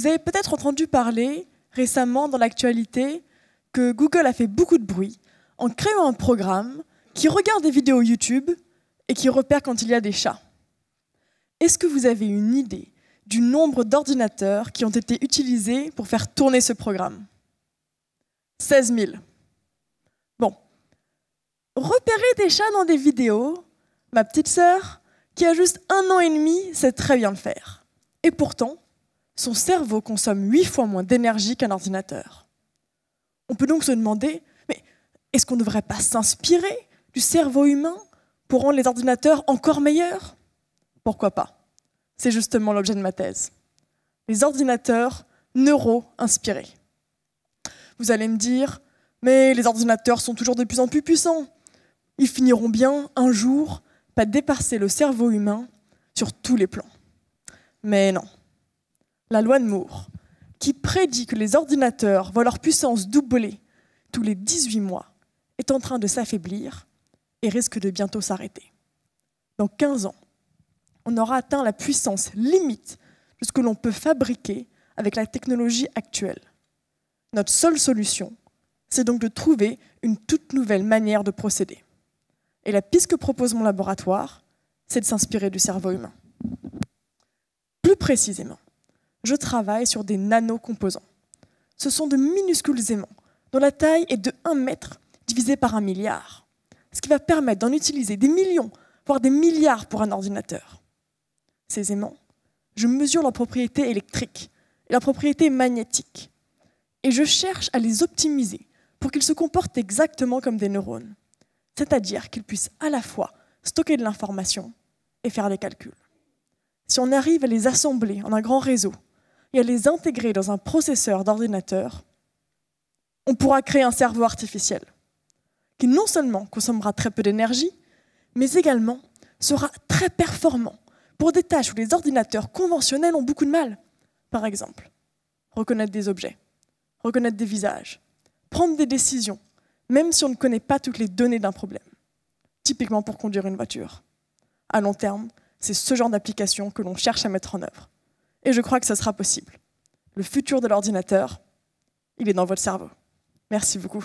Vous avez peut-être entendu parler récemment dans l'actualité que Google a fait beaucoup de bruit en créant un programme qui regarde des vidéos YouTube et qui repère quand il y a des chats. Est-ce que vous avez une idée du nombre d'ordinateurs qui ont été utilisés pour faire tourner ce programme? 16 000. Bon. Repérer des chats dans des vidéos, ma petite sœur, qui a juste 1 an et demi, sait très bien le faire. Et pourtant, son cerveau consomme 8 fois moins d'énergie qu'un ordinateur. On peut donc se demander, mais est-ce qu'on ne devrait pas s'inspirer du cerveau humain pour rendre les ordinateurs encore meilleurs? Pourquoi pas? C'est justement l'objet de ma thèse. Les ordinateurs neuro-inspirés. Vous allez me dire, mais les ordinateurs sont toujours de plus en plus puissants. Ils finiront bien, un jour, par dépasser le cerveau humain sur tous les plans. Mais non. La loi de Moore, qui prédit que les ordinateurs voient leur puissance doubler tous les 18 mois, est en train de s'affaiblir et risque de bientôt s'arrêter. Dans 15 ans, on aura atteint la puissance limite de ce que l'on peut fabriquer avec la technologie actuelle. Notre seule solution, c'est donc de trouver une toute nouvelle manière de procéder. Et la piste que propose mon laboratoire, c'est de s'inspirer du cerveau humain. Plus précisément, je travaille sur des nanocomposants. Ce sont de minuscules aimants dont la taille est de 1 mètre divisé par 1 milliard, ce qui va permettre d'en utiliser des millions, voire des milliards pour un ordinateur. Ces aimants, je mesure leurs propriétés électriques et leurs propriétés magnétiques, et je cherche à les optimiser pour qu'ils se comportent exactement comme des neurones, c'est-à-dire qu'ils puissent à la fois stocker de l'information et faire des calculs. Si on arrive à les assembler en un grand réseau et à les intégrer dans un processeur d'ordinateur, on pourra créer un cerveau artificiel qui non seulement consommera très peu d'énergie, mais également sera très performant pour des tâches où les ordinateurs conventionnels ont beaucoup de mal. Par exemple, reconnaître des objets, reconnaître des visages, prendre des décisions, même si on ne connaît pas toutes les données d'un problème. Typiquement pour conduire une voiture. À long terme, c'est ce genre d'application que l'on cherche à mettre en œuvre. Et je crois que ça sera possible. Le futur de l'ordinateur, il est dans votre cerveau. Merci beaucoup.